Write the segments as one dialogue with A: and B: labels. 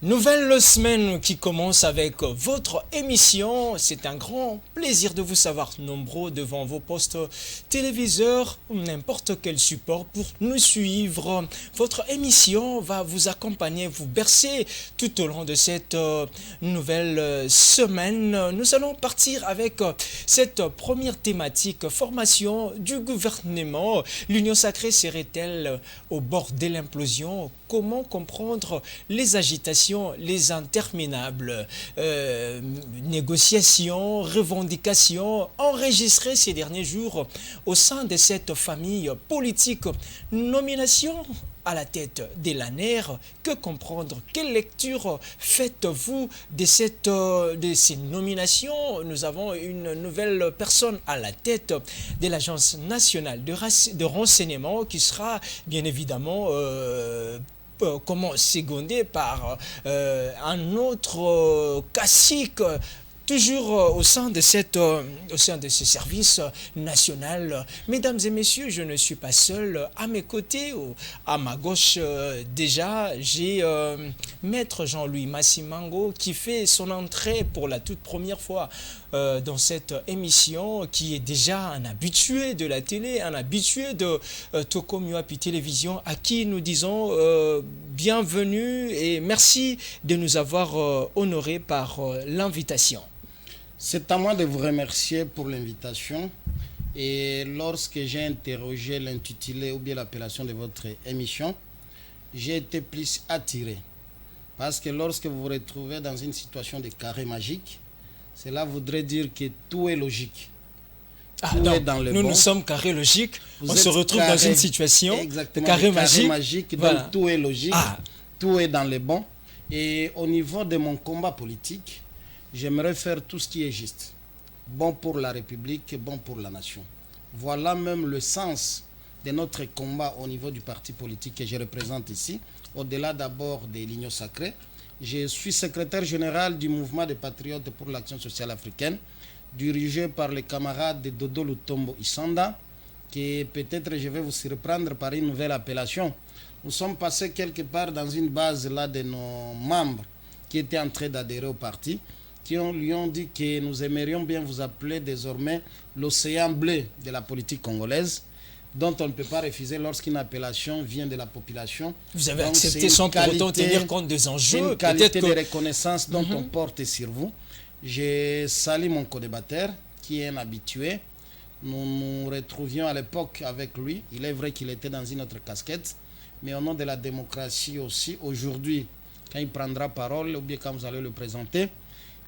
A: Nouvelle semaine qui commence avec votre émission. C'est un grand plaisir de vous savoir nombreux devant vos postes téléviseurs ou n'importe quel support pour nous suivre. Votre émission va vous accompagner, vous bercer tout au long de cette nouvelle semaine. Nous allons partir avec cette première thématique, formation du gouvernement. L'Union sacrée serait-elle au bord de l'implosion? Comment comprendre les agitations, les interminables négociations, revendications enregistrées ces derniers jours au sein de cette famille politique? Nomination à la tête de l'ANER, que comprendre? Quelle lecture faites-vous de ces nominations? Nous avons une nouvelle personne à la tête de l'Agence nationale de renseignement qui sera bien évidemment secondé par un autre cacique, toujours au sein de ce service national. Mesdames et messieurs, je ne suis pas seul. À mes côtés, à ma gauche, déjà, j'ai Maître Jean-Louis Massimango qui fait son entrée pour la toute première fois dans cette émission, qui est déjà un habitué de la télé, un habitué de Toko Muapi Télévision, à qui nous disons bienvenue et merci de nous avoir honorés par l'invitation.
B: C'est à moi de vous remercier pour l'invitation. Et lorsque j'ai interrogé l'intitulé ou bien l'appellation de votre émission, j'ai été plus attiré. Parce que lorsque vous vous retrouvez dans une situation de carré magique, cela voudrait dire que tout est logique.
A: Nous sommes carré logique. On se retrouve dans une situation de carré magique.
B: Voilà. Donc tout est logique, tout est dans le bon. Et au niveau de mon combat politique, j'aimerais faire tout ce qui est juste, bon pour la République, bon pour la nation. Voilà même le sens de notre combat au niveau du parti politique que je représente ici. Au-delà d'abord de l'Union sacrée, je suis secrétaire général du mouvement des patriotes pour l'action sociale africaine, dirigé par les camarades de Dodo Lutombo Isanda, qui peut-être je vais vous surprendre par une nouvelle appellation. Nous sommes passés quelque part dans une base là de nos membres qui étaient en train d'adhérer au parti, qui lui ont dit que nous aimerions bien vous appeler désormais l'océan bleu de la politique congolaise, dont on ne peut pas refuser lorsqu'une appellation vient de la population.
A: Vous avez accepté sans pour autant tenir compte des enjeux.
B: Une qualité de reconnaissance dont on porte sur vous. Je salue mon co-débatteur, qui est un habitué. Nous nous retrouvions à l'époque avec lui. Il est vrai qu'il était dans une autre casquette, mais au nom de la démocratie aussi, aujourd'hui, quand il prendra parole, ou bien quand vous allez le présenter,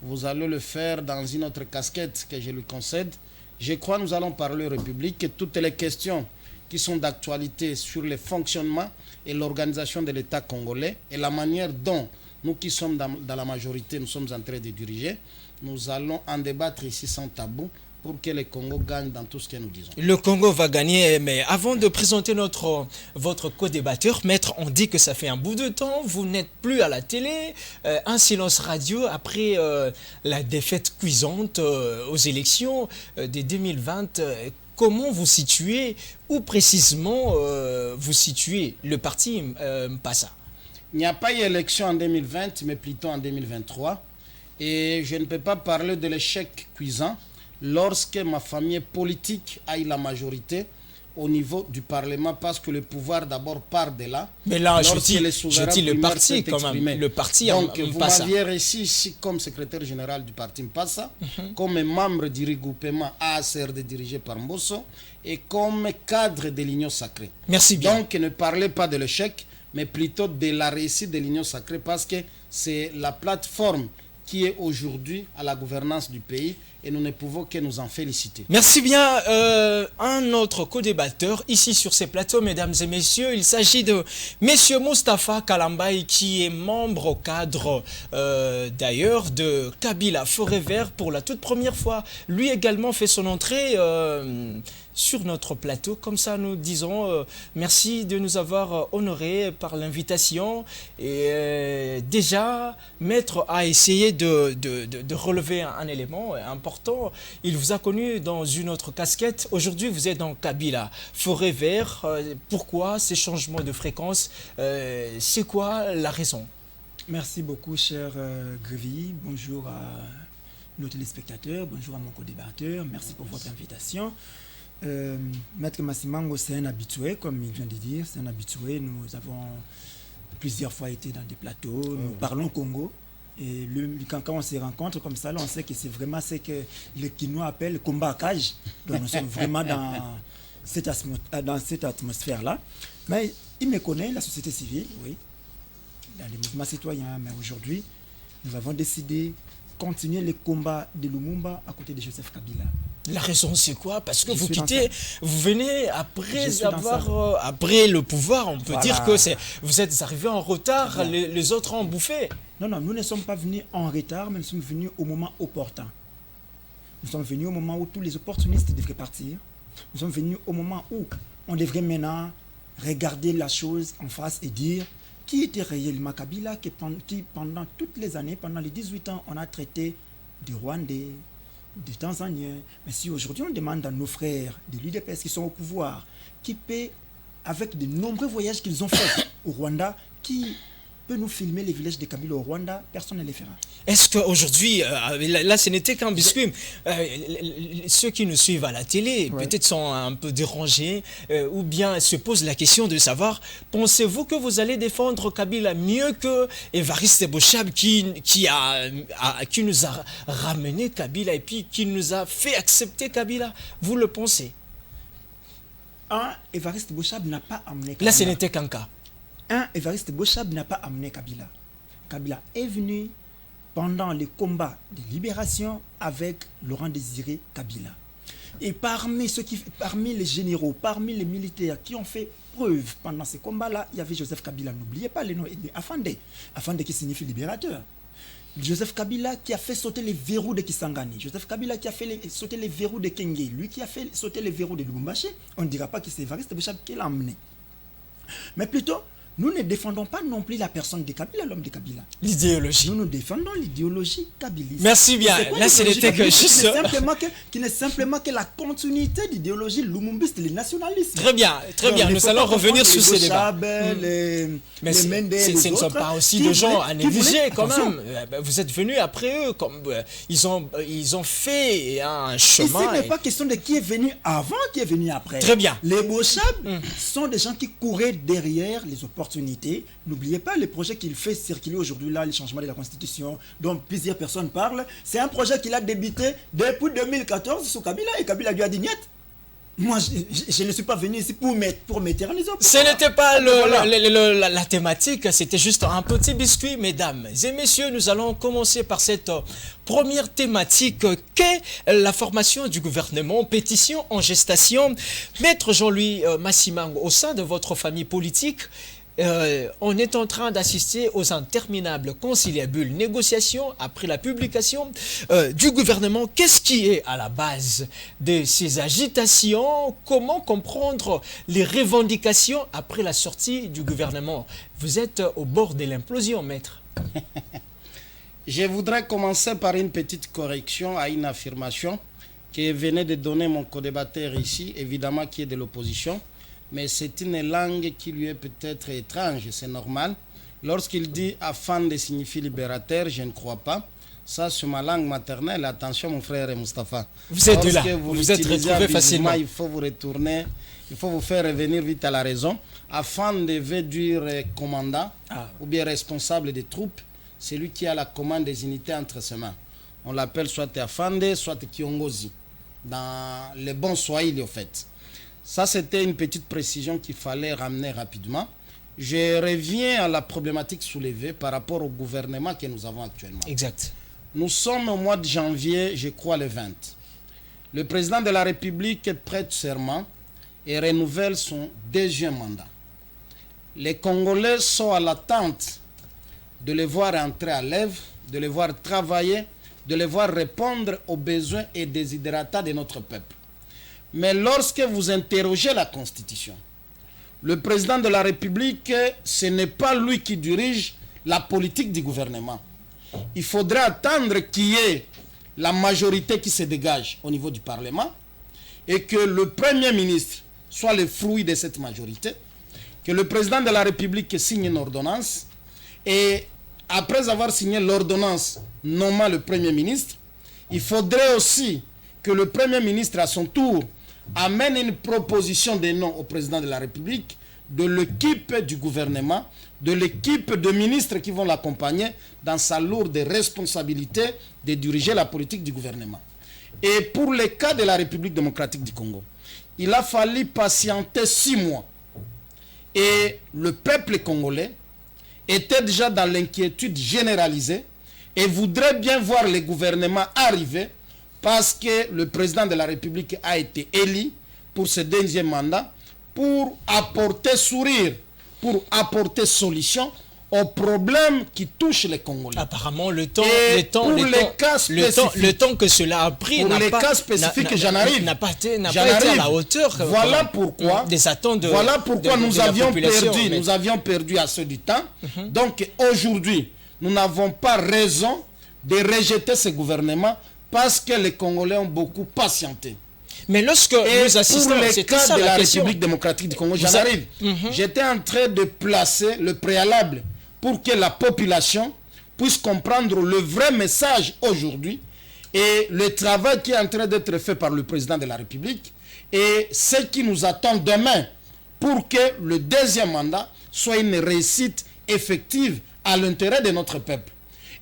B: vous allez le faire dans une autre casquette que je lui concède. Je crois que nous allons parler République et toutes les questions qui sont d'actualité sur le fonctionnement et l'organisation de l'État congolais et la manière dont nous qui sommes dans la majorité, nous sommes en train de diriger. Nous allons en débattre ici sans tabou pour que le Congo gagne dans tout ce que nous disons.
A: Le Congo va gagner, mais avant de présenter votre co-débatteur, Maître, on dit que ça fait un bout de temps, vous n'êtes plus à la télé, un silence radio après la défaite cuisante aux élections de 2020. Comment vous situez, ou précisément vous situez le parti Mpassa?
B: Il n'y a pas eu élection en 2020, mais plutôt en 2023. Et je ne peux pas parler de l'échec cuisant lorsque ma famille politique a eu la majorité au niveau du Parlement, parce que le pouvoir d'abord part de là.
A: Mais là, je dis le parti quand même. Le parti
B: donc, vous m'aviez reçu ici comme secrétaire général du parti Mpassa, comme membre du regroupement ACRD dirigé par Mbosso et comme cadre de l'Union sacrée.
A: Merci bien.
B: Donc, ne parlez pas de l'échec, mais plutôt de la réussite de l'Union sacrée, parce que c'est la plateforme qui est aujourd'hui à la gouvernance du pays et nous ne pouvons que nous en féliciter.
A: Merci bien. Un autre co-débatteur ici sur ces plateaux, mesdames et messieurs, il s'agit de Monsieur Moustapha Kalambaye, qui est membre au cadre d'ailleurs de Kabila Forêt Vert pour la toute première fois. Lui également fait son entrée sur notre plateau. Comme ça, nous disons merci de nous avoir honorés par l'invitation. Et déjà, Maître a essayé de relever un élément important. Il vous a connu dans une autre casquette. Aujourd'hui, vous êtes dans Kabila Forêt Vert. Pourquoi ces changements de fréquence? C'est quoi la raison?
C: Merci beaucoup, cher Grévy. Bonjour à nos téléspectateurs, bonjour à mon co-débatteur. Merci pour votre invitation. Maître Massimango, c'est un habitué, comme il vient de dire, c'est un habitué. Nous avons plusieurs fois été dans des plateaux, nous parlons Congo. Et quand on se rencontre comme ça, là, on sait que c'est vraiment ce que les Kinois appellent combat à cage. Donc nous sommes vraiment dans cette atmosphère-là. Mais il me connaît, la société civile, oui, dans les mouvements citoyens. Mais aujourd'hui, nous avons décidé de continuer le combat de Lumumba à côté de Joseph Kabila.
A: La raison, c'est quoi? Parce que vous quittez, vous venez après avoir, après le pouvoir, on peut dire que vous êtes arrivé en retard, les autres ont bouffé.
C: Non, non, nous ne sommes pas venus en retard, mais nous sommes venus au moment opportun. Nous sommes venus au moment où tous les opportunistes devraient partir. Nous sommes venus au moment où on devrait maintenant regarder la chose en face et dire qui était réellement Kabila, qui pendant toutes les années, pendant les 18 ans, on a traité des Rwandais, des Tanzaniens. Mais si aujourd'hui on demande à nos frères de l'UDPS qui sont au pouvoir, qui paient avec de nombreux voyages qu'ils ont faits au Rwanda, qui peut nous filmer les villages de Kabila au Rwanda, personne ne les fera.
A: Est-ce qu'aujourd'hui, là ce n'était qu'un biscuit, ceux qui nous suivent à la télé peut-être sont un peu dérangés ou bien se posent la question de savoir, pensez-vous que vous allez défendre Kabila mieux que Évariste Boshab qui nous a ramené Kabila et puis qui nous a fait accepter Kabila? Vous le pensez?
C: Évariste Boshab n'a pas amené Kabila.
A: Là ce n'était qu'un cas.
C: Évariste Boshab n'a pas amené Kabila. Kabila est venu pendant les combats de libération avec Laurent Désiré Kabila. Et parmi les généraux, parmi les militaires qui ont fait preuve pendant ces combats-là, il y avait Joseph Kabila. N'oubliez pas le nom de Afandé. Afandé qui signifie libérateur. Joseph Kabila qui a fait sauter les verrous de Kisangani. Joseph Kabila qui a fait sauter les verrous de Kenge. Lui qui a fait sauter les verrous de Lubumbashi. On ne dira pas que c'est Évariste Boshab qui l'a amené. Mais plutôt, nous ne défendons pas non plus la personne de Kabila, l'homme de Kabila.
A: L'idéologie.
C: Nous défendons l'idéologie kabiliste.
A: Merci bien. Là, ce n'était que juste...
C: Qui n'est simplement que la continuité de l'idéologie lumumbiste, les nationalistes.
A: Très bien, très bien. Nous allons revenir sur ces débats.
C: Mais
A: ce ne sont pas aussi des gens à négliger quand même. Vous êtes venus après eux. Ils ont fait un chemin.
C: Ici, il n'est pas question de qui est venu avant, qui est venu après.
A: Très bien.
C: Les Boshab sont des gens qui couraient derrière les opportunités. N'oubliez pas les projets qu'il fait circuler aujourd'hui, là, le changement de la Constitution, dont plusieurs personnes parlent. C'est un projet qu'il a débuté depuis 2014 sous Kabila, et Kabila lui a dit niet. Moi, je ne suis pas venu ici pour m'éterniser. Ce
A: n'était pas la thématique, c'était juste un petit biscuit, mesdames et messieurs. Nous allons commencer par cette première thématique qu'est la formation du gouvernement, pétition en gestation. Maître Jean-Louis Massimango, au sein de votre famille politique, on est en train d'assister aux interminables conciliabules négociations après la publication du gouvernement. Qu'est-ce qui est à la base de ces agitations? Comment comprendre les revendications après la sortie du gouvernement? Vous êtes au bord de l'implosion, maître.
B: Je voudrais commencer par une petite correction à une affirmation que venait de donner mon co-débatteur ici, évidemment qui est de l'opposition. Mais c'est une langue qui lui est peut-être étrange, c'est normal. Lorsqu'il dit « Afande » signifie « libérateur », je ne crois pas. Ça, c'est ma langue maternelle. Attention, mon frère Moustapha.
A: Vous êtes là, vous êtes retrouvé facilement.
B: Il faut vous retourner, il faut vous faire revenir vite à la raison. Afande veut dire commandant ou bien responsable des troupes. C'est lui qui a la commande des unités entre ses mains. On l'appelle soit Afande, soit Kiongozi. Dans le bon swahili, au fait. Ça, c'était une petite précision qu'il fallait ramener rapidement. Je reviens à la problématique soulevée par rapport au gouvernement que nous avons actuellement.
A: Exact.
B: Nous sommes au mois de janvier, je crois le 20. Le président de la République prête serment et renouvelle son deuxième mandat. Les Congolais sont à l'attente de les voir entrer à l'œuvre, de les voir travailler, de les voir répondre aux besoins et desiderata de notre peuple. Mais lorsque vous interrogez la Constitution, le président de la République, ce n'est pas lui qui dirige la politique du gouvernement. Il faudrait attendre qu'il y ait la majorité qui se dégage au niveau du Parlement et que le Premier ministre soit le fruit de cette majorité, que le président de la République signe une ordonnance et après avoir signé l'ordonnance nommant le Premier ministre, il faudrait aussi que le Premier ministre, à son tour, amène une proposition de nom au président de la République, de l'équipe du gouvernement, de l'équipe de ministres qui vont l'accompagner dans sa lourde responsabilité de diriger la politique du gouvernement. Et pour le cas de la République démocratique du Congo, il a fallu patienter 6 mois. Et le peuple congolais était déjà dans l'inquiétude généralisée et voudrait bien voir le gouvernement arriver parce que le président de la République a été élu pour ce deuxième mandat pour apporter sourire, pour apporter solution aux problèmes qui touchent les Congolais.
A: Apparemment, le temps que cela a pris
B: n'a pas été à la hauteur. Voilà pourquoi
A: des attentes
B: nous avions perdu assez du temps. Donc aujourd'hui, nous n'avons pas raison de rejeter ce gouvernement parce que les Congolais ont beaucoup patienté.
A: Mais lorsque nous assistons
B: pour le cas de la République démocratique du Congo, j'étais en train de placer le préalable pour que la population puisse comprendre le vrai message aujourd'hui et le travail qui est en train d'être fait par le président de la République et ce qui nous attend demain pour que le deuxième mandat soit une réussite effective à l'intérêt de notre peuple.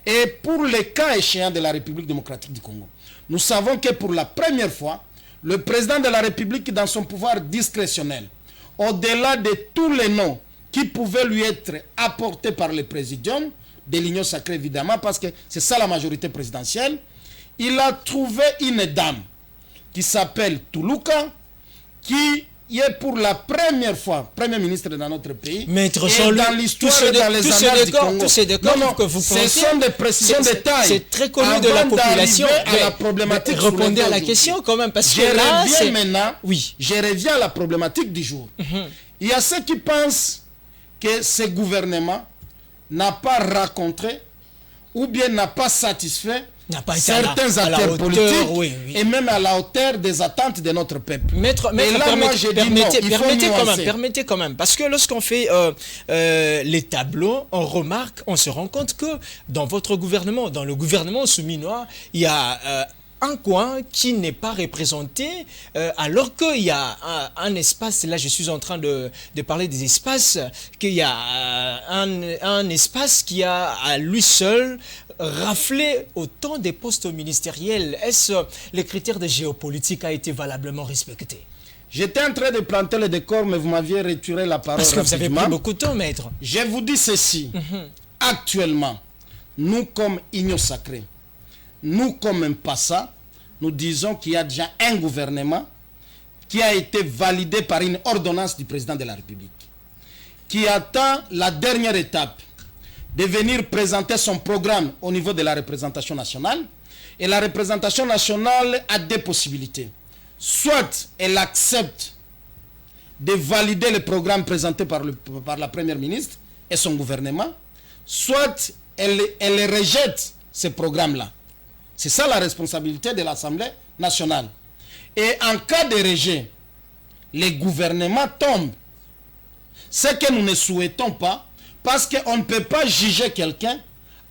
B: Et pour le cas échéant de la République démocratique du Congo, nous savons que pour la première fois, le président de la République, dans son pouvoir discrétionnel, au-delà de tous les noms qui pouvaient lui être apportés par le présidium, de l'Union sacrée évidemment, parce que c'est ça la majorité présidentielle, il a trouvé une dame qui s'appelle Toulouka, qui est pour la première fois Premier ministre dans notre pays.
A: Maître
B: et dans l'histoire et dans les annales du Congo.
A: Tous ces décors que vous
B: ce sont des précisions de taille.
A: C'est très connu de la population.
B: À la problématique
A: répondez à la question quand même, parce que là,
B: je reviens à la problématique du jour. Il y a ceux qui pensent que ce gouvernement n'a pas rencontré ou bien n'a pas satisfait certains acteurs politiques et même à la hauteur des attentes de notre peuple.
A: Permettez quand même, parce que lorsqu'on fait les tableaux, on se rend compte que dans votre gouvernement, dans le gouvernement souminois, il y a un coin qui n'est pas représenté, alors qu'il y a un espace, là je suis en train de parler des espaces, qu'il y a un espace qui a à lui seul raflé autant des postes ministériels. Est-ce les critères de géopolitique a été valablement respectés?
B: J'étais en train de planter le décor, mais vous m'aviez retiré la parole.
A: Parce que vous avez pris beaucoup de temps, maître.
B: Je vous dis ceci. Actuellement, nous comme Union sacrée, nous comme un PASA, nous disons qu'il y a déjà un gouvernement qui a été validé par une ordonnance du président de la République, qui attend la dernière étape de venir présenter son programme au niveau de la représentation nationale. Et la représentation nationale a deux possibilités. Soit elle accepte de valider le programme présenté par la première ministre et son gouvernement, soit elle rejette ce programme-là. C'est ça la responsabilité de l'Assemblée nationale. Et en cas de rejet, le gouvernement tombe. Ce que nous ne souhaitons pas, parce qu'on ne peut pas juger quelqu'un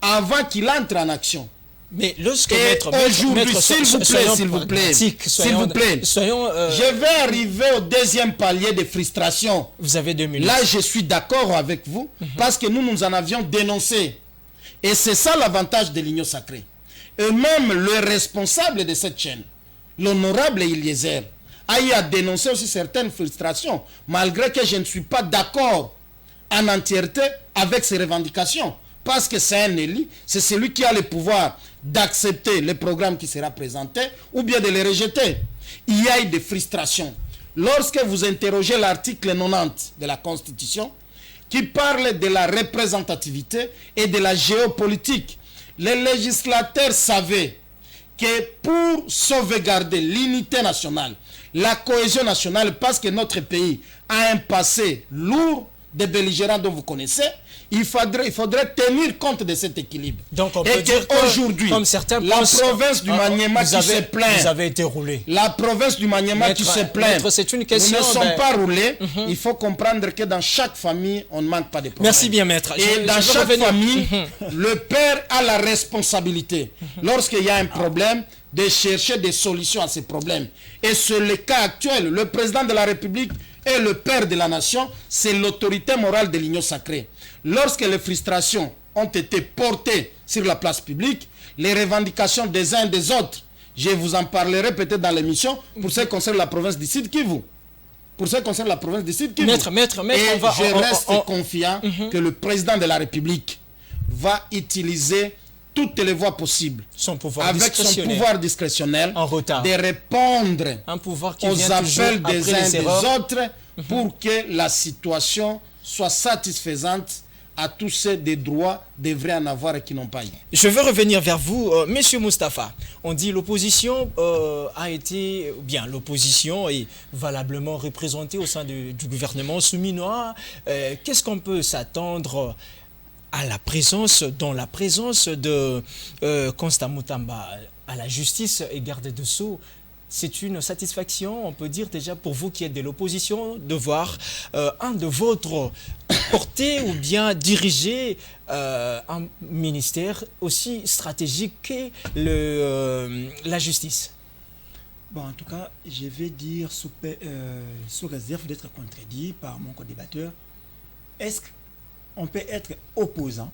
B: avant qu'il entre en action.
A: Mais lorsque
B: aujourd'hui, s'il vous plaît, je vais arriver au deuxième palier de frustration.
A: Vous avez 2 minutes.
B: Là, je suis d'accord avec vous, parce que nous en avions dénoncé. Et c'est ça l'avantage de l'Union sacrée. Et même le responsable de cette chaîne, l'honorable Eliezer, a eu à dénoncer aussi certaines frustrations, malgré que je ne suis pas d'accord en entièreté avec ses revendications. Parce que c'est un élu, c'est celui qui a le pouvoir d'accepter le programme qui sera présenté ou bien de le rejeter. Il y a eu des frustrations. Lorsque vous interrogez l'article 90 de la Constitution, qui parle de la représentativité et de la géopolitique, les législateurs savaient que pour sauvegarder l'unité nationale, la cohésion nationale, parce que notre pays a un passé lourd des belligérants dont vous connaissez, il faudrait tenir compte de cet équilibre.
A: Donc on peut
B: et
A: dire
B: qu'aujourd'hui, la province du Maniema qui se plaint,
A: vous avez été roulé.
B: La province du Maniema qui se plaint,
A: c'est une question,
B: nous ne sommes pas roulés. Il faut comprendre que dans chaque famille, on ne manque pas de problèmes.
A: Merci bien, maître.
B: Et dans chaque famille, le père a la responsabilité, lorsqu'il y a un problème, de chercher des solutions à ces problèmes. Et sur le cas actuel, le président de la République est le père de la nation, c'est l'autorité morale de l'Union sacrée. Lorsque les frustrations ont été portées sur la place publique, les revendications des uns et des autres, je vous en parlerai peut-être dans l'émission, pour ce qui concerne la province du Sud Kivu. Pour ce qui concerne la province du Sud Kivu.
A: Maître,
B: et je reste confiant que le président de la République va utiliser toutes les voies possibles, avec son pouvoir discrétionnel,
A: en retard,
B: de répondre
A: aux
B: appels des uns et des autres pour que la situation soit satisfaisante à tous ceux des droits devraient en avoir et qui n'ont pas eu.
A: Je veux revenir vers vous, Monsieur Moustapha. On dit l'opposition l'opposition est valablement représentée au sein du gouvernement souminois. Qu'est-ce qu'on peut s'attendre dans la présence de Constant Moutamba à la justice et garde de Sceaux? C'est une satisfaction, on peut dire déjà pour vous qui êtes de l'opposition, de voir un de votre porter ou bien diriger un ministère aussi stratégique qu'est la justice.
C: Bon, en tout cas, je vais dire sous réserve d'être contredit par mon co-débatteur. Est-ce qu'on peut être opposant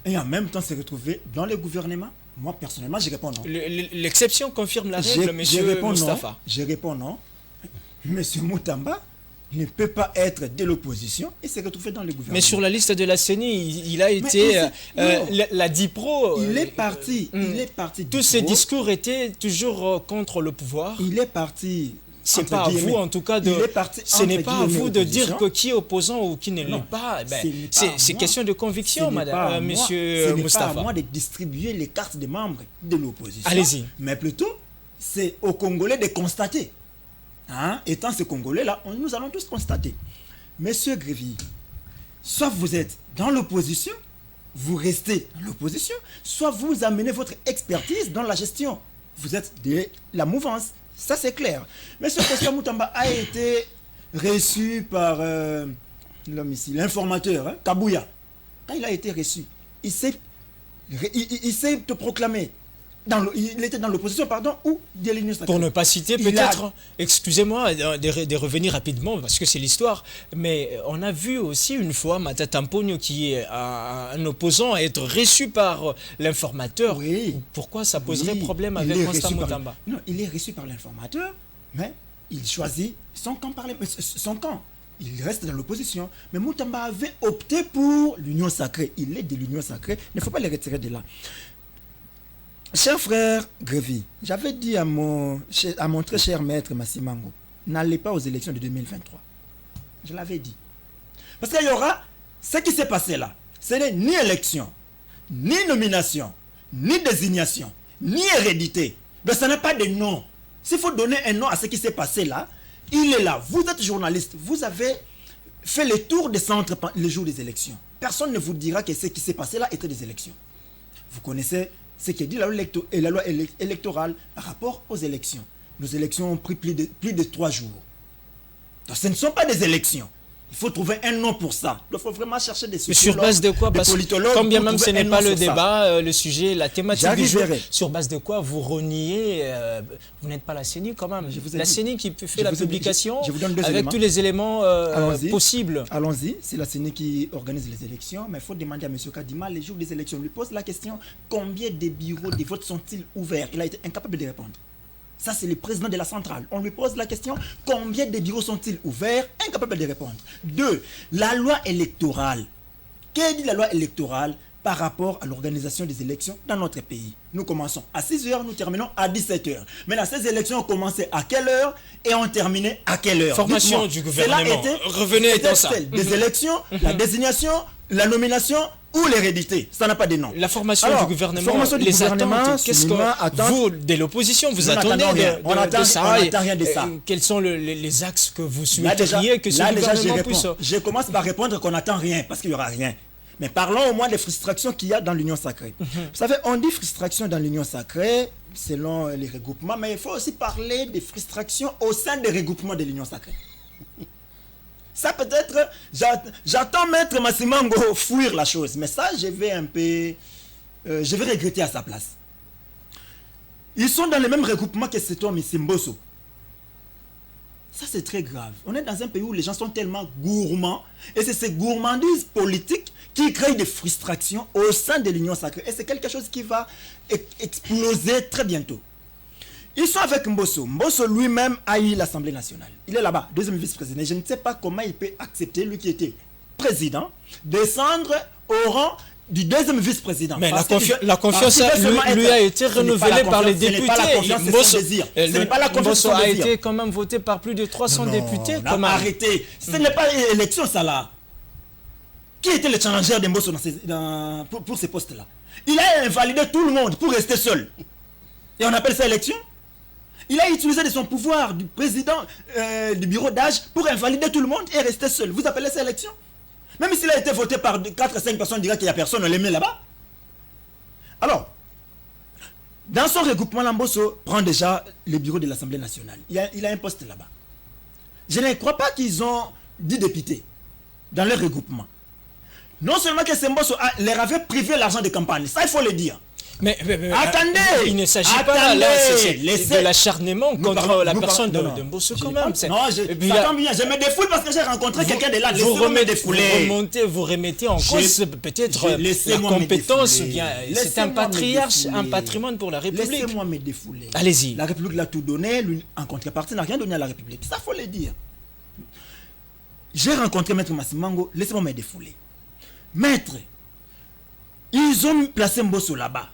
C: et en même temps se retrouver dans le gouvernement? Moi, personnellement, je réponds non.
A: L'exception confirme la règle, monsieur Moustapha.
C: Je réponds non. Monsieur Moutamba ne peut pas être de l'opposition et se retrouver dans le gouvernement.
A: Mais sur la liste de la CENI, il a été la DIPRO.
C: Il est parti. Il est parti.
A: Tous ses discours étaient toujours contre le pouvoir.
C: Il est parti.
A: C'est pas à vous, en tout cas, ce n'est pas à vous de dire que qui est opposant ou qui ne l'est pas. C'est question de conviction, madame, monsieur Moustapha.
C: Ce n'est pas à moi de distribuer les cartes des membres de l'opposition.
A: Allez-y.
C: Mais plutôt, c'est aux Congolais de constater. Étant ces Congolais-là, nous allons tous constater. Monsieur Grévy, soit vous êtes dans l'opposition, vous restez dans l'opposition, soit vous amenez votre expertise dans la gestion. Vous êtes de la mouvance. Ça, c'est clair. Monsieur Constant Moutamba a été reçu par l'homme ici, l'informateur, Kabouya. Quand il a été reçu, il s'est proclamé. Il était dans l'opposition, ou de l'Union sacrée.
A: Pour ne pas citer, peut-être, excusez-moi de revenir rapidement, parce que c'est l'histoire, mais on a vu aussi une fois Matata Mpogno, qui est un opposant, à être reçu par l'informateur.
C: Oui.
A: Pourquoi ça poserait problème avec Constant Moutamba?
C: Non, il est reçu par l'informateur, mais il choisit son camp. Il reste dans l'opposition. Mais Moutamba avait opté pour l'Union sacrée. Il est de l'Union sacrée. Il ne faut pas le retirer de là. Cher frère Grévy, j'avais dit à mon très cher maître Massimango, n'allez pas aux élections de 2023. Je l'avais dit. Parce qu'il y aura ce qui s'est passé là. Ce n'est ni élection, ni nomination, ni désignation, ni hérédité. Mais ça n'a pas de nom. S'il faut donner un nom à ce qui s'est passé là, il est là. Vous êtes journaliste. Vous avez fait le tour des centres le jour des élections. Personne ne vous dira que ce qui s'est passé là était des élections. Vous connaissez ce qui est dit la loi électorale par rapport aux élections. Nos élections ont pris plus de 3 jours. Donc ce ne sont pas des élections. Il faut trouver un nom pour ça. Il faut vraiment chercher des
A: sociologues, sur base de quoi? Parce que quand bien même ce n'est pas le débat, le sujet, la thématique du jour, sur base de quoi vous reniez, vous n'êtes pas la CENI quand même. La CENI qui fait la publication avec tous les éléments possibles.
C: Allons-y, c'est la CENI qui organise les élections, mais il faut demander à M. Kadima, les jours des élections, on lui pose la question, combien de bureaux de vote sont-ils ouverts? Il a été incapable de répondre. Ça, c'est le président de la centrale. On lui pose la question, combien de bureaux sont-ils ouverts? Incapable de répondre. 2. La loi électorale. Que dit la loi électorale par rapport à l'organisation des élections dans notre pays? Nous commençons à 6h, nous terminons à 17h. Maintenant, ces élections ont commencé à quelle heure et ont terminé à quelle heure?
A: Formation du gouvernement. Revenez dans ça.
C: Des élections, la désignation, la nomination
D: ou l'hérédité. Ça n'a pas de nom.
A: La formation
C: Alors,
A: du gouvernement,
C: formation du
A: les
C: gouvernement,
A: attentes, qu'est-ce
C: Suminwa
A: que
C: attend-
A: vous, de l'opposition, vous
D: Nous
A: attendez
D: n'attendons rien.
A: de
D: On attend
A: ça
D: rien de ça.
A: Quels sont les axes que vous
D: Là déjà,
A: souhaiteriez que ce
D: là, déjà,
A: gouvernement puisse...
D: je commence par répondre qu'on n'attend rien, parce qu'il n'y aura rien. Mais parlons au moins des frustrations qu'il y a dans l'Union sacrée. Vous savez, on dit frustration dans l'Union sacrée, selon les regroupements, mais il faut aussi parler des frustrations au sein des regroupements de l'Union sacrée. Ça peut-être, j'attends Maître Massimango fuir la chose, mais ça, je vais un peu, je vais regretter à sa place. Ils sont dans le même regroupement que cet homme ici, Mbosso. Ça, c'est très grave. On est dans un pays où les gens sont tellement gourmands, et c'est ces gourmandises politiques qui créent des frustrations au sein de l'Union sacrée. Et c'est quelque chose qui va exploser très bientôt. Ils sont avec Mbosso. Mbosso lui-même a eu l'Assemblée nationale. Il est là-bas, deuxième vice-président. Je ne sais pas comment il peut accepter, lui qui était président, descendre au rang du deuxième vice-président.
A: Mais la confiance lui a été renouvelée par les députés. Mbosso a été quand même voté par plus de 300 députés.
D: Arrêtez. Ce n'est pas une élection, ça là. Qui était le challenger de Mbosso pour ces postes-là? Il a invalidé tout le monde pour rester seul. Et on appelle ça élection? Il a utilisé de son pouvoir du président du bureau d'âge pour invalider tout le monde et rester seul. Vous appelez ça élection? Même s'il a été voté par 4 à 5 personnes, on dirait qu'il n'y a personne, on les met là-bas. Alors, dans son regroupement, Mbosso prend déjà le bureau de l'Assemblée nationale. Il a un poste là-bas. Je ne crois pas qu'ils ont 10 députés dans leur regroupement. Non seulement que Mbosso leur avait privé l'argent de campagne, ça il faut le dire.
A: Mais
D: attendez,
A: il ne s'agit pas là, de l'acharnement contre la personne de Mbosso quand même.
D: Non, ça tombe bien, je me défoule parce que j'ai rencontré quelqu'un de là.
A: Vous remettez en cause peut-être la compétence, c'est un patriarche, un patrimoine pour la République.
D: Laissez-moi me défouler.
A: Allez-y.
D: La République l'a tout donné, lui, en contrepartie, n'a rien donné à la République. Ça, faut le dire. J'ai rencontré Maître Massimango, laissez-moi me défouler. Maître, ils ont placé Mbosso là-bas.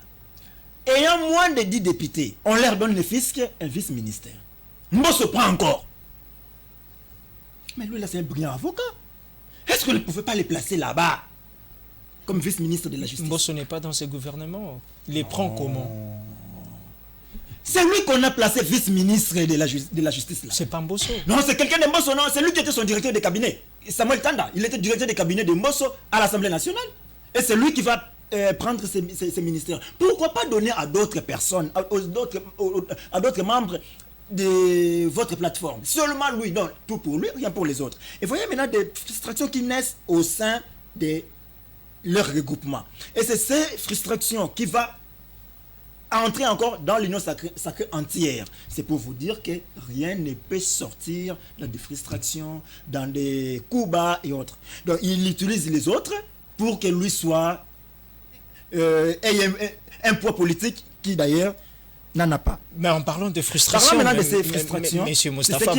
D: Ayant moins de 10 députés, on leur donne le fisc, un vice-ministère. Mbosso prend encore. Mais lui, là, c'est un brillant avocat. Est-ce qu'on ne pouvait pas les placer là-bas comme vice-ministre de la Justice?
A: Mbosso n'est pas dans ce gouvernement. Il les prend comment?
D: C'est lui qu'on a placé vice-ministre de la Justice.
A: C'est pas Mbosso.
D: Non, c'est quelqu'un de Mbosso, non. C'est lui qui était son directeur de cabinet. Samuel Tanda, il était directeur de cabinet de Mbosso à l'Assemblée nationale. Et c'est lui qui va prendre ces ministères. Pourquoi pas donner à d'autres personnes, à d'autres membres de votre plateforme? Seulement lui, non, tout pour lui, rien pour les autres. Et voyez maintenant des frustrations qui naissent au sein de leur regroupement. Et c'est ces frustrations qui vont entrer encore dans l'union sacrée entière. C'est pour vous dire que rien ne peut sortir dans des frustrations, dans des coups bas et autres. Donc il utilise les autres pour que lui soit ait un poids politique qui d'ailleurs n'en a pas.
A: Mais en parlant de frustration,
D: parlons maintenant de ces frustrations,
A: Monsieur Moustapha,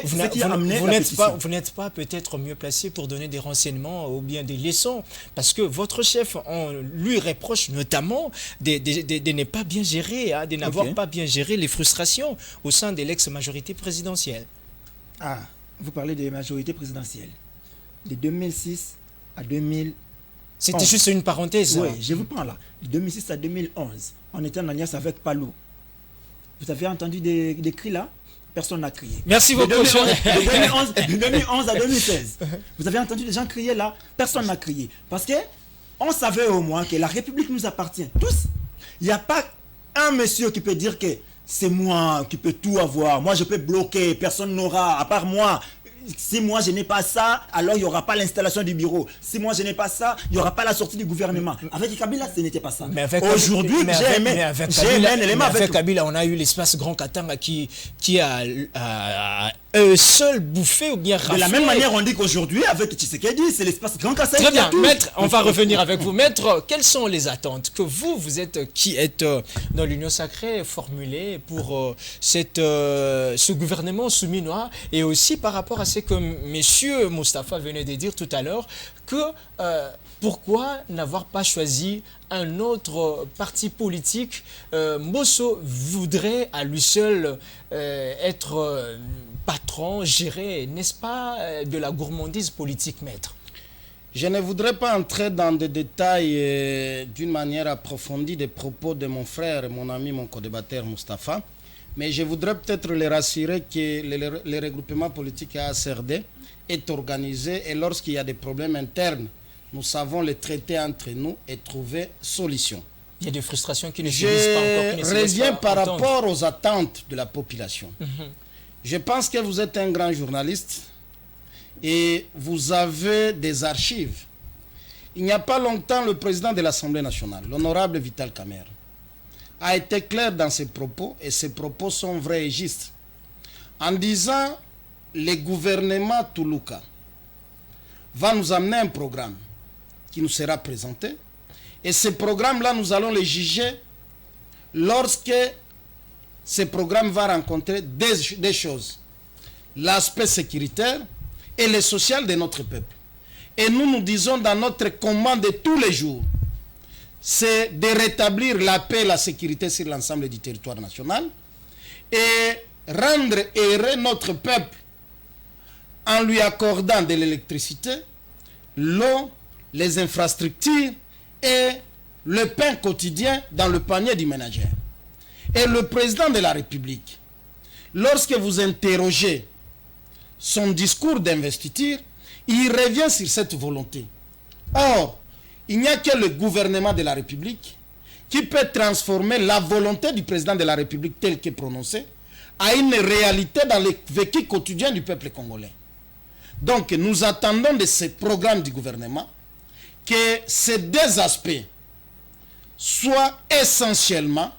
A: vous n'êtes pas peut-être mieux placé pour donner des renseignements ou bien des leçons, parce que votre chef, on lui reproche notamment de ne pas bien gérer, de n'avoir pas bien géré les frustrations au sein de l'ex-majorité présidentielle.
C: Ah, vous parlez des majorités présidentielles. De 2006 à 2011.
A: C'était juste une parenthèse.
C: Oui, je vous prends là. De 2006 à 2011, on était en alliance avec Palou. Vous avez entendu des cris là? Personne n'a crié.
A: Merci beaucoup.
C: De 2011 à 2016, vous avez entendu des gens crier là? Personne n'a crié. Parce que on savait au moins que la République nous appartient tous. Il n'y a pas un monsieur qui peut dire que c'est moi qui peux tout avoir. Moi, je peux bloquer. Personne n'aura, à part moi. Si moi je n'ai pas ça, alors il n'y aura pas l'installation du bureau. Si moi je n'ai pas ça, il n'y aura pas la sortie du gouvernement. Avec Kabila, ce n'était pas ça. Aujourd'hui,
A: avec Kabila, on a eu l'espace Grand Katanga qui a eux seuls bouffé ou bien raflé.
D: De la même manière, on dit qu'aujourd'hui, avec Tshisekedi, c'est l'espace Grand Katanga.
A: Très bien, maître, on va revenir avec vous. Maître, quelles sont les attentes que vous êtes, qui êtes dans l'Union sacrée, formulées pour ce gouvernement souminois, et aussi par rapport à ce que M. Moustapha venait de dire tout à l'heure, que pourquoi n'avoir pas choisi un autre parti politique? Mbosso voudrait à lui seul être patron, gérer, n'est-ce pas, de la gourmandise politique, maître?
B: Je ne voudrais pas entrer dans des détails d'une manière approfondie des propos de mon frère, mon ami, mon co-débatteur Moustapha, mais je voudrais peut-être les rassurer que le regroupement politique ACRD est organisé et lorsqu'il y a des problèmes internes, nous savons les traiter entre nous et trouver solution.
A: Il y a des frustrations qui ne se disent pas encore.
B: Je reviens par rapport aux attentes de la population. Je pense que vous êtes un grand journaliste et vous avez des archives. Il n'y a pas longtemps, le président de l'Assemblée nationale, l'honorable Vital Kamerhe, a été clair dans ses propos, et ses propos sont vrais et justes, en disant le gouvernement Toulouka va nous amener un programme qui nous sera présenté, et ce programme-là, nous allons le juger lorsque ce programme va rencontrer des choses, l'aspect sécuritaire et le social de notre peuple. Et nous disons dans notre combat de tous les jours, c'est de rétablir la paix et la sécurité sur l'ensemble du territoire national et rendre heureux notre peuple en lui accordant de l'électricité, l'eau, les infrastructures et le pain quotidien dans le panier du ménagère. Et le président de la République, lorsque vous interrogez son discours d'investiture, il revient sur cette volonté. Or, il n'y a que le gouvernement de la République qui peut transformer la volonté du président de la République telle qu'elle est prononcée à une réalité dans le vécu quotidien du peuple congolais. Donc, nous attendons de ce programme du gouvernement que ces deux aspects soient essentiellement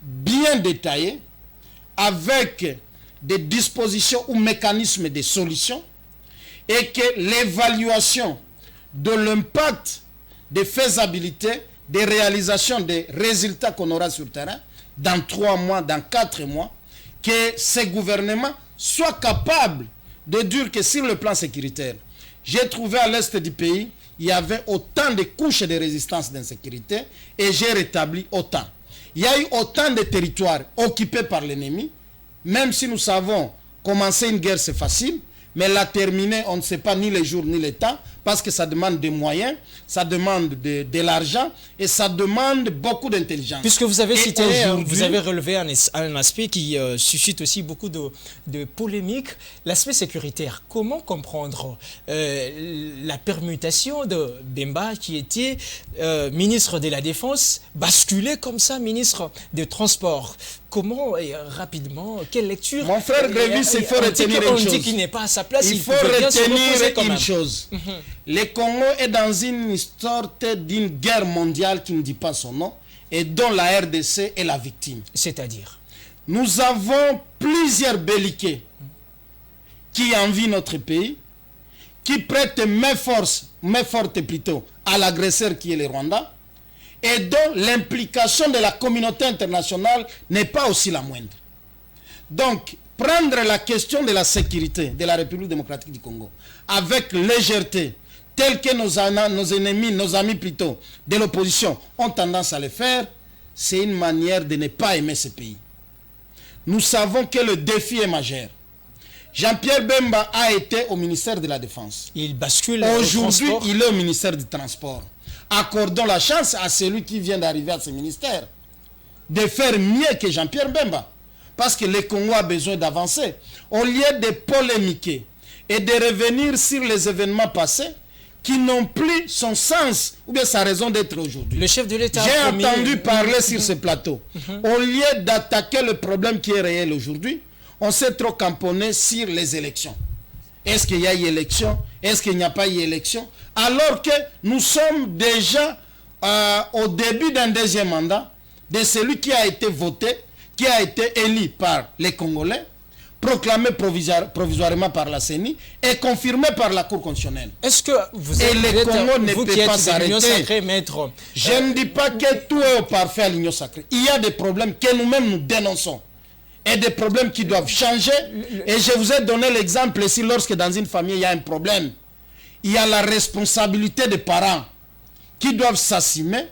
B: bien détaillés avec des dispositions ou mécanismes de solutions et que l'évaluation de l'impact, de faisabilité, de réalisation des résultats qu'on aura sur le terrain dans 3 mois, dans 4 mois, que ces gouvernements soient capables de dire que sur le plan sécuritaire, j'ai trouvé à l'est du pays, il y avait autant de couches de résistance d'insécurité et j'ai rétabli autant. Il y a eu autant de territoires occupés par l'ennemi, même si nous savons commencer une guerre c'est facile, mais la terminer, on ne sait pas ni les jours ni les temps, parce que ça demande des moyens, ça demande de l'argent et ça demande beaucoup d'intelligence.
A: Puisque vous avez cité, vous avez relevé un aspect qui suscite aussi beaucoup de polémiques, l'aspect sécuritaire. Comment comprendre la permutation de Bemba qui était ministre de la Défense, basculé comme ça ministre des Transports? Comment et rapidement, quelle lecture?
B: Mon frère Grévis, il faut retenir une chose.
A: On dit qu'il n'est pas à sa place,
B: il faut retenir une chose. Le Congo est dans une sorte d'une guerre mondiale qui ne dit pas son nom et dont la RDC est la victime.
A: C'est-à-dire?
B: Nous avons plusieurs belliquets qui envient notre pays, qui prêtent main forte plutôt à l'agresseur qui est le Rwanda, et dont l'implication de la communauté internationale n'est pas aussi la moindre. Donc, prendre la question de la sécurité de la République démocratique du Congo avec légèreté, tel que nos ennemis, nos amis plutôt, de l'opposition ont tendance à le faire, c'est une manière de ne pas aimer ce pays. Nous savons que le défi est majeur. Jean-Pierre Bemba a été au ministère de la Défense.
A: Il bascule.
B: Aujourd'hui, il est au ministère du Transport. Accordons la chance à celui qui vient d'arriver à ce ministère de faire mieux que Jean-Pierre Bemba. Parce que le Congo a besoin d'avancer. Au lieu de polémiquer et de revenir sur les événements passés qui n'ont plus son sens ou bien sa raison d'être aujourd'hui.
A: Le chef de l'État
B: J'ai entendu parler sur ce plateau. Au lieu d'attaquer le problème qui est réel aujourd'hui, on s'est trop camponné sur les élections. Est-ce qu'il y a eu élection? Est-ce qu'il n'y a pas eu élection? Alors que nous sommes déjà au début d'un deuxième mandat de celui qui a été voté, qui a été élu par les Congolais, proclamé provisoirement par la CENI et confirmé par la Cour constitutionnelle.
A: Est-ce que vous
B: êtes, et le Congo ne peut pas s'arrêter. Je ne dis pas que tout est au parfait à l'Union sacrée. Il y a des problèmes que nous-mêmes nous dénonçons. Et des problèmes qui doivent changer. Et je vous ai donné l'exemple ici, lorsque dans une famille il y a un problème, il y a la responsabilité des parents qui doivent s'assumer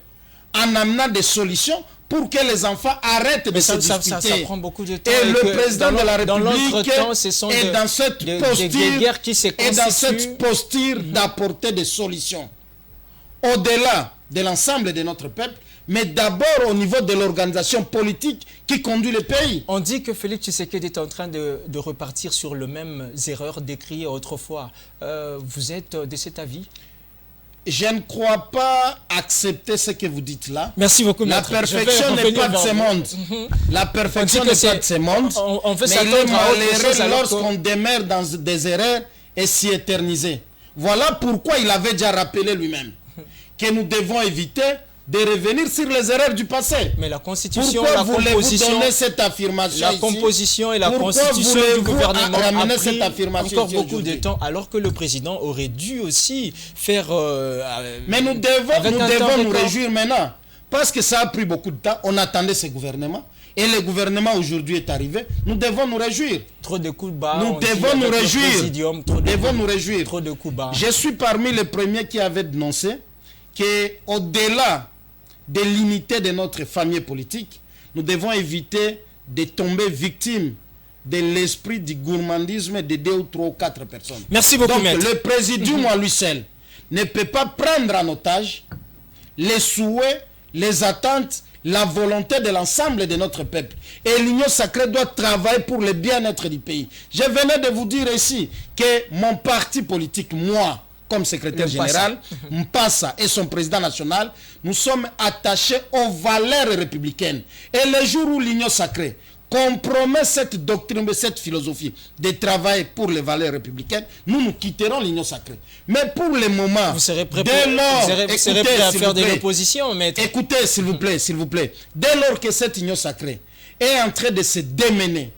B: en amenant des solutions pour que les enfants arrêtent de se
A: ça
B: disputer.
A: prend beaucoup de temps.
B: Et le président de la République est dans cette posture d'apporter des solutions. Au-delà de l'ensemble de notre peuple, mais d'abord au niveau de l'organisation politique qui conduit le pays.
A: On dit que Félix Tshisekedi est en train de repartir sur les mêmes erreurs décrites autrefois. Vous êtes de cet avis?
B: Je ne crois pas accepter ce que vous dites là.
A: Merci beaucoup,
B: La perfection n'est pas de ce monde. La perfection n'est pas de ce monde.
A: On veut
B: mais il est
A: s'attendre à autre chose
B: malheureux lorsqu'on demeure dans des erreurs et s'y éterniser. Voilà pourquoi il avait déjà rappelé lui-même que nous devons éviter de revenir sur les erreurs du passé.
A: Mais la constitution,
B: pourquoi voulez-vous donner cette affirmation
A: la composition et la constitution du gouvernement a pris encore beaucoup de temps, alors que le président aurait dû aussi faire...
B: Mais nous devons nous réjouir maintenant, parce que ça a pris beaucoup de temps. On attendait ce gouvernement, et le gouvernement aujourd'hui est arrivé. Nous devons nous réjouir.
A: Trop de coups de bas.
B: Nous devons nous réjouir.
A: Trop de coups bas.
B: Je suis parmi les premiers qui avaient dénoncé qu'au-delà de l'unité de notre famille politique, nous devons éviter de tomber victimes de l'esprit du gourmandisme de 2 ou 3 ou 4 personnes.
A: Merci beaucoup,
B: Donc,
A: maître.
B: le présidium à lui seul ne peut pas prendre en otage les souhaits, les attentes, la volonté de l'ensemble de notre peuple. Et l'Union sacrée doit travailler pour le bien-être du pays. Je venais de vous dire ici que mon parti politique, moi, comme secrétaire général, Mpassa et son président national, nous sommes attachés aux valeurs républicaines. Et le jour où l'Union sacrée compromet cette doctrine, cette philosophie de travail pour les valeurs républicaines, nous quitterons l'Union sacrée. Mais pour le moment,
A: vous serez prêt à faire de l'opposition, maître.
B: Écoutez, s'il vous plaît. Dès lors que cette Union sacrée est en train de se démener,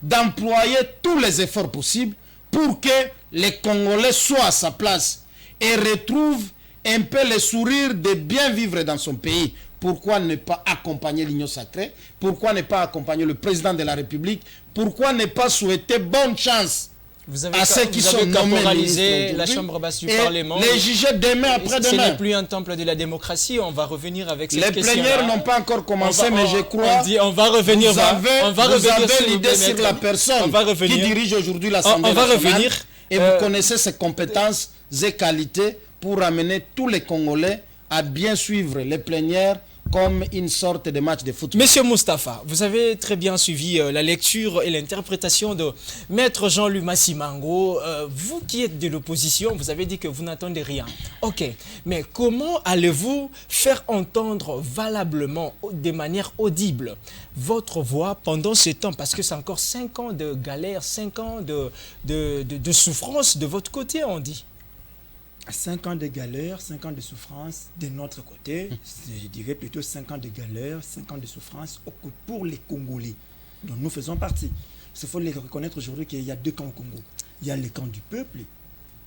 B: d'employer tous les efforts possibles pour que les Congolais soient à sa place et retrouvent un peu le sourire de bien vivre dans son pays. Pourquoi ne pas accompagner l'Union sacrée? Pourquoi ne pas accompagner le président de la République? Pourquoi ne pas souhaiter bonne chance à ceux qui sont nommés
A: la chambre basse du Parlement?
B: Les juger demain, après-demain.
A: Ce n'est plus un temple de la démocratie. On va revenir avec cette question.
B: Les plénières n'ont pas encore commencé, mais je crois.
A: On va revenir.
B: Vous avez l'idée sur la personne qui dirige aujourd'hui l'Assemblée nationale. Et vous connaissez ses compétences et qualités pour amener tous les Congolais à bien suivre les plénières comme une sorte de match de football.
A: Monsieur Moustapha, vous avez très bien suivi la lecture et l'interprétation de Maître Jean-Louis Massimango. Vous qui êtes de l'opposition, vous avez dit que vous n'entendez rien. Ok, mais comment allez-vous faire entendre valablement, de manière audible, votre voix pendant ce temps? Parce que c'est encore 5 ans de galère, 5 ans de souffrance de votre côté, on dit.
C: 5 ans de galère, 5 ans de souffrance de notre côté, je dirais plutôt 5 ans de galère, 5 ans de souffrance pour les Congolais dont nous faisons partie. Il faut les reconnaître aujourd'hui qu'il y a 2 camps au Congo. Il y a le camp du peuple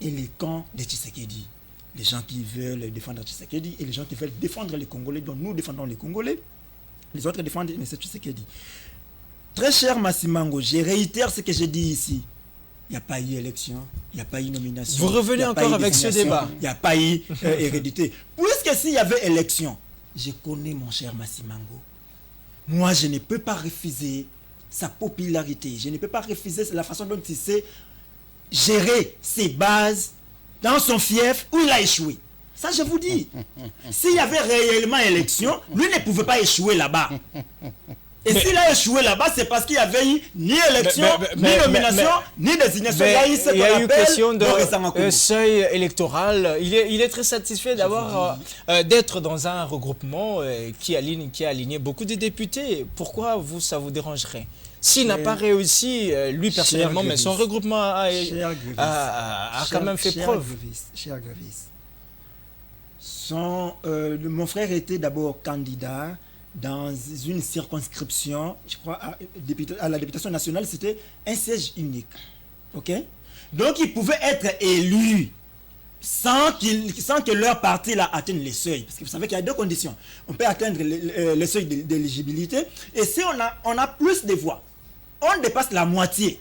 C: et le camp de Tshisekedi. Les gens qui veulent défendre Tshisekedi et les gens qui veulent défendre les Congolais, dont nous défendons les Congolais. Les autres défendent M. Tshisekedi. Très cher Massimango, je réitère ce que j'ai dit ici. Il n'y a pas eu élection, il n'y a pas eu nomination.
A: Vous revenez encore avec ce débat.
C: Il n'y a pas eu hérédité. Puisque s'il y avait élection, je connais mon cher Massimango. Moi, je ne peux pas refuser sa popularité. Je ne peux pas refuser la façon dont il sait gérer ses bases dans son fief où il a échoué. Ça, je vous dis. S'il y avait réellement élection, lui ne pouvait pas échouer là-bas. Et s'il a échoué là-bas, c'est parce qu'il n'y avait eu ni élection, ni nomination, ni désignation.
A: Il y a eu question de seuil électoral. Il est très satisfait d'avoir d'être dans un regroupement qui a aligné beaucoup de députés. Pourquoi ça vous dérangerait? S'il n'a pas réussi, lui personnellement, mais son regroupement a quand même fait preuve.
C: Cher Grévis, mon frère était d'abord candidat dans une circonscription, je crois, à la députation nationale, c'était un siège unique. Ok? Donc, ils pouvaient être élus sans que leur parti atteigne les seuils. Parce que vous savez qu'il y a 2 conditions. On peut atteindre le seuil d'éligibilité. Et si on a plus de voix, on dépasse la moitié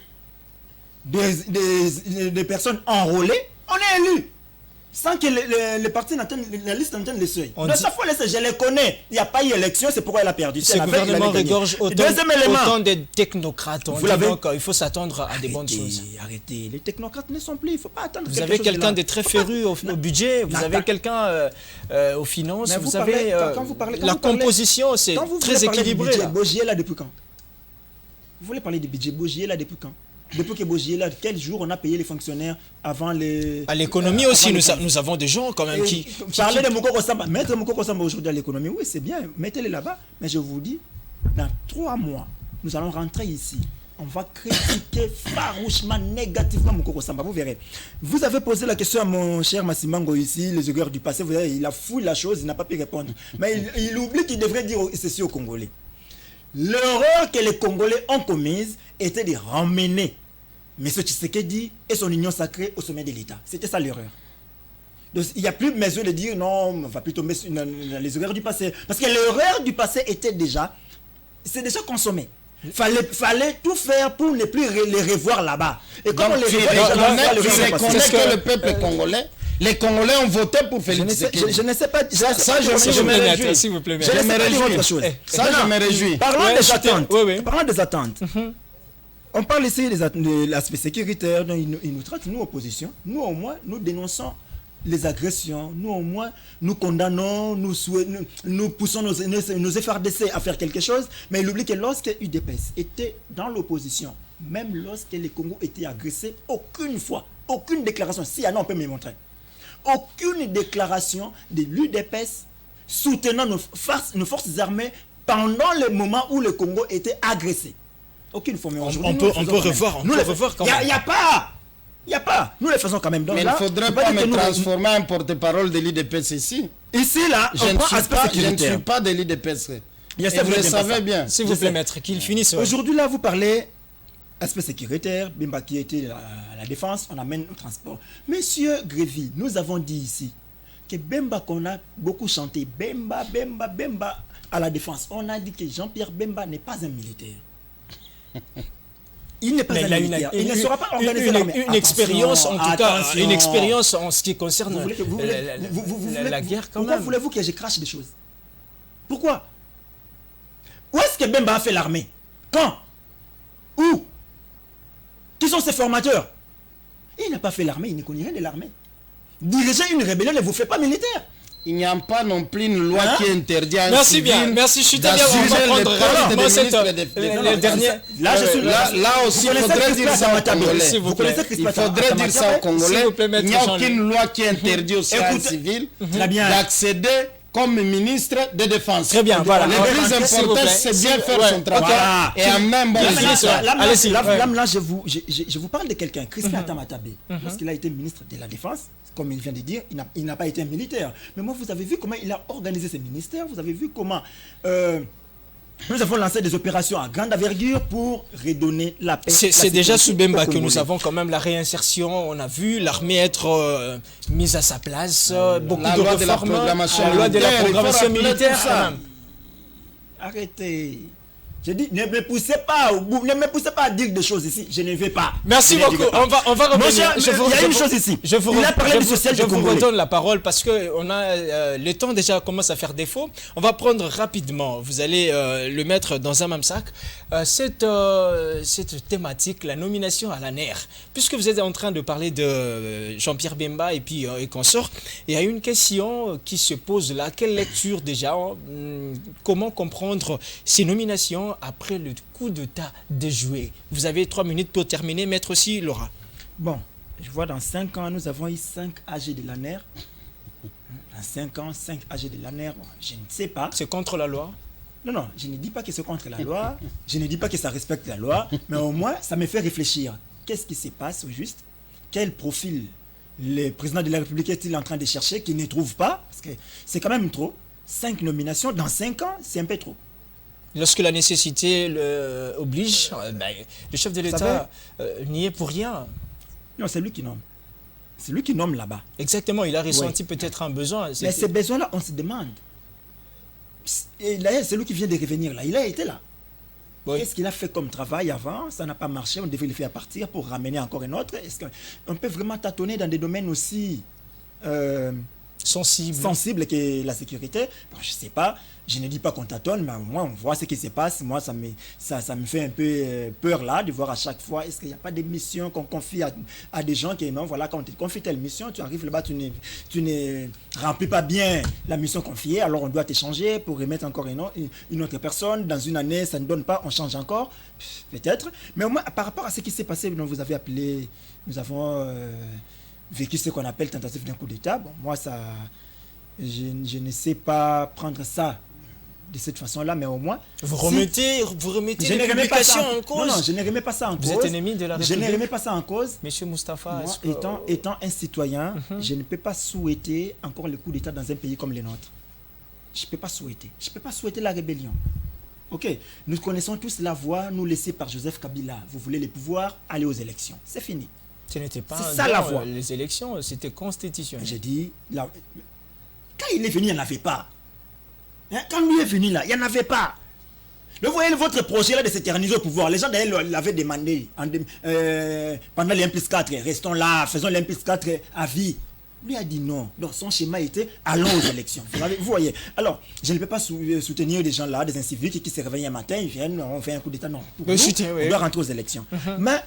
C: des personnes enrôlées, on est élu.
D: sans que les partis n'atteignent, la liste n'atteigne les seuils.
A: On
D: Donc,
A: dit-
D: ça faut laisser, je les connais. Il n'y a pas eu élection, c'est pourquoi elle a perdu.
A: Ce gouvernement regorge autant de technocrates. On
D: Vous
A: dit
D: l'avez-
A: donc il faut s'attendre à des bonnes choses.
D: Arrêtez, les technocrates ne sont plus, il ne faut pas attendre.
A: Vous
D: quelque
A: avez
D: chose
A: quelqu'un
D: là.
A: de très féru au budget, vous
D: Non,
A: avez
D: attends.
A: quelqu'un aux finances,
D: Mais
A: vous
D: vous
A: avez
D: parlez- quand vous parlez- quand
A: la
D: vous parlez-
A: composition, c'est
D: Quand vous
A: très
D: voulez parler du
A: équilibré.
D: budget
A: là.
D: Bogier là depuis quand? Vous voulez parler du budget Bogier là depuis quand? Depuis que Bogier là, quel jour on a payé les fonctionnaires avant les...
A: À l'économie aussi, nous avons des gens quand même qui
D: Parlez de Mokoko Samba, mettre Mokoko Samba aujourd'hui à l'économie, oui c'est bien, mettez-les là-bas, mais je vous dis, dans 3 mois, nous allons rentrer ici. On va critiquer farouchement, négativement Mokoko Samba, vous verrez. Vous avez posé la question à mon cher Massimango ici, les augures du passé, vous verrez, il a fouillé la chose, il n'a pas pu répondre. Mais il oublie qu'il devrait dire ceci aux Congolais. L'erreur que les Congolais ont commise était de ramener M. Tshisekedi et son union sacrée au sommet de l'État. C'était ça l'erreur. Donc il n'y a plus besoin de dire non, on va plus tomber dans les erreurs du passé. Parce que l'erreur du passé était déjà, c'est déjà consommé. Fallait tout faire pour ne plus les revoir là-bas. Et comme on les revoit déjà là-bas,
B: Tu reconnais
A: Parce
B: que
A: que-
B: le peuple congolais, les Congolais ont voté pour
D: je
B: Félix
D: ne sais,
B: Tshisekedi.
D: je ne sais pas.
B: ça, je
A: S'il vous
B: me
A: plaît,
B: réjouis.
A: maître, s'il vous plaît,
D: Je
A: maître.
D: ne sais pas dire
B: réjouis.
D: autre chose.
B: Ça, je me réjouis.
D: Parlons
A: Ouais,
D: des
A: c'était-
D: attentes.
A: oui, oui.
D: Parlons des attentes. On parle ici de l'aspect sécuritaire, donc il nous traite, nous, opposition. Nous, au moins, nous dénonçons les agressions. Nous, au moins, nous condamnons, nous poussons nos FRDC à faire quelque chose. Mais il oublie que lorsque UDPS était dans l'opposition, même lorsque les Congos étaient agressés, aucune fois, aucune déclaration, si on peut me montrer, aucune déclaration de l'UDPS soutenant nos forces armées pendant le moment où le Congo était agressé. Aucune fois. Mais aujourd'hui,
A: on
D: nous
A: peut-
D: le
A: on
D: faisons
A: peut
D: quand même.
A: revoir, on
D: Nous
A: peut
D: le-
A: revoir quand
D: Il y a-
A: même.
D: Il n'y a pas. Il n'y a pas. Nous les faisons quand même. Donc
B: Mais il
D: là,
B: ne faudrait
D: faut
B: pas
D: dire que
B: me
D: nous-
B: transformer en porte-parole de l'IDPS ici.
D: Ici, là,
B: Je
D: on
B: ne
D: prend
B: suis
D: aspect
B: pas, je ne
D: sécuritaire.
B: suis pas de l'IDPS.
D: Il y a
B: Et
D: ça,
B: vous
D: vous
B: le
D: n'aimez pas
B: savez
D: ça.
B: bien.
A: S'il
D: Je
A: vous plaît,
D: sais.
A: maître, qu'il finisse. ouais.
D: Aujourd'hui, là, vous parlez aspect sécuritaire, Bemba qui était à la défense, on amène au transport. Monsieur Grévy, nous avons dit ici que Bemba qu'on a beaucoup chanté, Bemba à la défense. On a dit que Jean-Pierre Bemba n'est pas un militaire. Il n'est pas
A: Mais
D: un
A: il a
D: militaire. Il ne sera pas organisé
A: une
D: l'armée.
A: une expérience, en tout cas,
D: Attention.
A: une expérience en ce qui concerne
D: Vous voulez que- vous voulez-
A: la guerre quand
D: Pourquoi
A: même.
D: voulez-vous que je crache des choses? Pourquoi? Où est-ce que Bemba a fait l'armée? Quand? Où? Qui sont ses formateurs? Il n'a pas fait l'armée, il ne connaît rien de l'armée. Diriger une rébellion ne vous fait pas militaire.
B: Il n'y a pas non plus une loi
D: Hein?
B: qui interdit à un
A: Merci
B: civil
A: bien, merci, je suis très bien. On
B: d'assumer
A: va
B: le
A: prendre
B: poste
A: rapidement
B: de
A: cette
B: ministre des
A: les derniers.
D: Là, je suis
B: Là aussi, il
D: Vous connaissez
B: faudrait dire
D: Crispin
B: ça aux
D: Amatabé,
B: Congolais.
A: s'il vous
D: Vous
A: plaît.
D: connaissez
B: Il
D: Crispin
B: faudrait dire ça aux Congolais.
A: S'il vous plaît,
B: Il
A: maître
B: n'y a
A: Jean-Louis.
B: aucune loi qui interdit aussi à un
D: Écoutez-
B: civil
D: Très bien.
B: d'accéder comme ministre de défense.
A: Très bien, voilà.
B: Le
A: Ouais,
B: plus
A: s'il vous
B: important,
A: plaît.
B: c'est bien faire
A: Ouais,
B: son
A: ok.
B: travail.
D: Voilà.
B: Et en même temps,
A: Là,
B: c'est ça.
A: Allez-y, ouais.
D: Là, je vous parle de quelqu'un, Crispin Tamatabé. Lorsqu'il a été ministre de la Défense, comme il vient de dire, il n'a pas été un militaire. Mais moi, vous avez vu comment il a organisé ses ministères, vous avez vu comment nous avons lancé des opérations à grande envergure pour redonner la paix.
A: C'est déjà sous Bemba que nous
D: avons.
A: avons quand même la réinsertion. On a vu l'armée être mise à sa place, beaucoup
B: La
A: de
B: loi de la
A: réformes,
B: programmation
A: la loi de la
B: militaire, il faut
A: programmation
B: rappeler
A: militaire.
B: tout ça.
A: quand même.
D: Arrêtez. Je dis, ne me poussez pas au bout, ne me poussez pas à dire des choses ici. Je ne vais pas.
A: Merci
D: Je ne
A: beaucoup.
D: dirai pas.
A: On va
D: Mon
A: revenir.
D: cher, il y a une chose ici.
A: Je vous,
D: Il a parlé du social
A: je
D: du
A: vous
D: Congolais.
A: redonne la parole parce que on a le temps déjà commence à faire défaut. On va prendre rapidement. Vous allez le mettre dans un même sac. Cette thématique, la nomination à la NER. Puisque vous êtes en train de parler de Jean-Pierre Bemba et puis et consorts, il y a une question qui se pose là. Quelle lecture déjà? Comment comprendre ces nominations après le coup d'état déjoué? Vous avez 3 minutes pour terminer, maître aussi Laura.
D: Bon, je vois dans 5 ans, nous avons eu 5 AG de l'ANER. Dans 5 ans, 5 AG de l'ANER, je ne sais pas.
A: C'est contre la loi?
D: Non, non, je ne dis pas que c'est contre la loi, je ne dis pas que ça respecte la loi, mais au moins, ça me fait réfléchir. Qu'est-ce qui se passe au juste? Quel profil le président de la République est-il en train de chercher qu'il ne trouve pas? Parce que c'est quand même trop. 5 nominations dans 5 ans, c'est un peu trop.
A: Lorsque la nécessité oblige, le chef de l'État n'y est pour rien.
D: Non, c'est lui qui nomme. C'est lui qui nomme là-bas.
A: Exactement, il a ressenti peut-être un besoin.
D: Mais ces besoins-là, on se demande. Et là, c'est lui qui vient de revenir là. Il a été là.
A: Oui.
D: Qu'est-ce qu'il a fait comme travail avant? Ça n'a pas marché, on devait le faire partir pour ramener encore un autre. Est-ce qu'on peut vraiment tâtonner dans des domaines aussi
A: sensible
D: qui est la sécurité. Bon, je ne sais pas, je ne dis pas qu'on tâtonne, mais moi, on voit ce qui se passe. Moi, ça me fait un peu peur là, de voir à chaque fois, est-ce qu'il n'y a pas des missions qu'on confie à des gens qui, non, voilà, quand on te confie telle mission, tu arrives là-bas, tu ne remplis pas bien la mission confiée, alors on doit t'échanger pour remettre encore une autre personne. Dans une année, ça ne donne pas, on change encore, peut-être. Mais au moins, par rapport à ce qui s'est passé, dont vous avez appelé, nous avons vécu ce qu'on appelle tentative d'un coup d'État. Bon, moi, je ne sais pas prendre ça de cette façon-là, mais au moins...
A: Vous remettez les publications en cause.
D: Non, je ne remets pas ça en cause.
A: Vous êtes ennemi de la République.
D: Je ne remets pas ça en cause.
A: Monsieur Moustapha,
D: moi, étant un citoyen, je ne peux pas souhaiter encore le coup d'État dans un pays comme le nôtre. Je ne peux pas souhaiter. Je ne peux pas souhaiter la rébellion. Ok, nous connaissons tous la voie nous laissée par Joseph Kabila. Vous voulez les pouvoirs, allez aux élections. C'est fini.
A: Ce n'était pas
D: ça, la voie.
A: Les élections, c'était constitutionnel.
D: J'ai dit, quand il est venu, il n'y en avait pas. Hein? Quand lui est venu là, il n'y en avait pas. Vous voyez votre projet là de s'éterniser au pouvoir. Les gens d'ailleurs l'avaient demandé pendant les 1+4. Restons là, faisons les 1+4 à vie. Lui a dit non. Donc son schéma était allons aux élections. Vous voyez. Alors, je ne peux pas soutenir des gens là, des inciviques qui se réveillent un matin, ils viennent, on fait un coup d'État. Non. On doit rentrer aux élections. Mais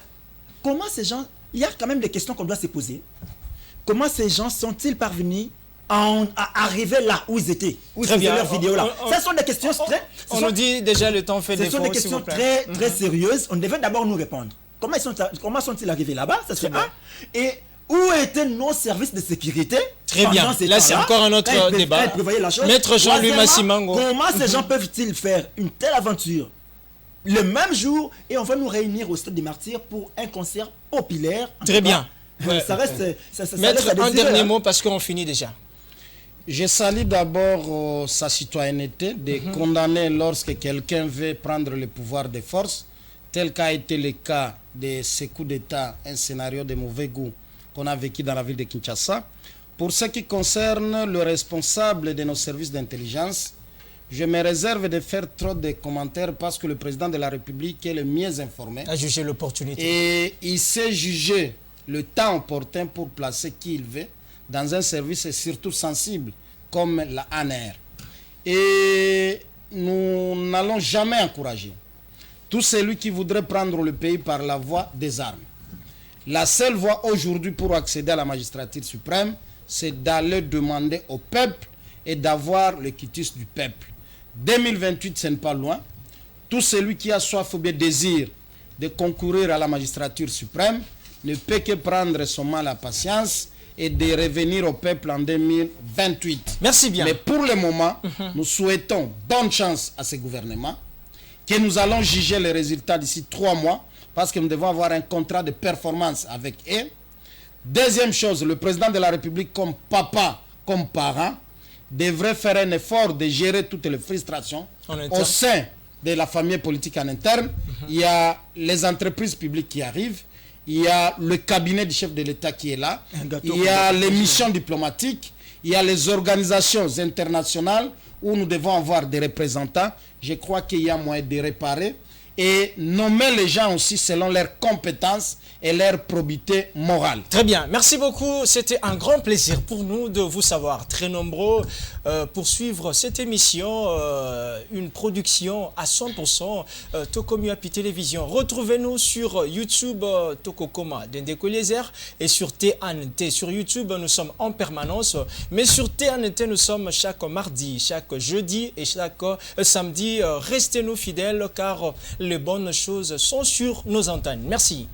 D: comment ces gens... Il y a quand même des questions qu'on doit se poser. Comment ces gens sont-ils parvenus à arriver là où ils étaient, où ils faisaient leurs vidéos là? Ce sont des questions très...
A: On nous dit déjà le temps fait défaut.
D: Ce sont des questions très sérieuses. On devait d'abord nous répondre. Comment sont-ils arrivés là-bas? Ça serait un. Et où étaient nos services de sécurité?
A: Très bien. Là, c'est encore un autre débat. Maître Jean-Louis Massimango.
D: Comment ces gens peuvent-ils faire une telle aventure le même jour et on va nous réunir au Stade des Martyrs pour un concert populaire?
A: Très bien.
D: Ça reste...
A: Maître, un dernier mot parce qu'on finit déjà.
B: Je salue d'abord sa citoyenneté de condamner lorsque quelqu'un veut prendre le pouvoir de force, tel qu'a été le cas de ce coup d'État, un scénario de mauvais goût qu'on a vécu dans la ville de Kinshasa. Pour ce qui concerne le responsable de nos services d'intelligence, je me réserve de faire trop de commentaires parce que le président de la République est le mieux informé.
A: A jugé l'opportunité.
B: Et il sait juger le temps opportun pour placer qui il veut dans un service surtout sensible comme la ANR. Et nous n'allons jamais encourager tout celui qui voudrait prendre le pays par la voie des armes. La seule voie aujourd'hui pour accéder à la magistrature suprême, c'est d'aller demander au peuple et d'avoir le quitus du peuple. 2028, ce n'est pas loin. Tout celui qui a soif ou bien désir de concourir à la magistrature suprême ne peut que prendre son mal à patience et de revenir au peuple en 2028.
A: Merci bien.
B: Mais pour le moment, nous souhaitons bonne chance à ce gouvernement, que nous allons juger les résultats d'ici 3 mois, parce que nous devons avoir un contrat de performance avec eux. Deuxième chose, le président de la République, comme papa, comme parent, devrait faire un effort de gérer toutes les frustrations au sein de la famille politique en interne. Il y a les entreprises publiques qui arrivent, il y a le cabinet du chef de l'État qui est là, il y a les missions diplomatiques, il y a les organisations internationales où nous devons avoir des représentants. Je crois qu'il y a moyen de réparer et nommer les gens aussi selon leurs compétences et leur probité morale.
A: Très bien, merci beaucoup. C'était un grand plaisir pour nous de vous savoir très nombreux pour suivre cette émission, une production à 100% Tokomi Api Télévision. Retrouvez-nous sur YouTube Tokokoma Dendeko Lézer et sur TNT. Sur YouTube, nous sommes en permanence, mais sur TNT, nous sommes chaque mardi, chaque jeudi et chaque samedi. Restez-nous fidèles car les bonnes choses sont sur nos antennes. Merci.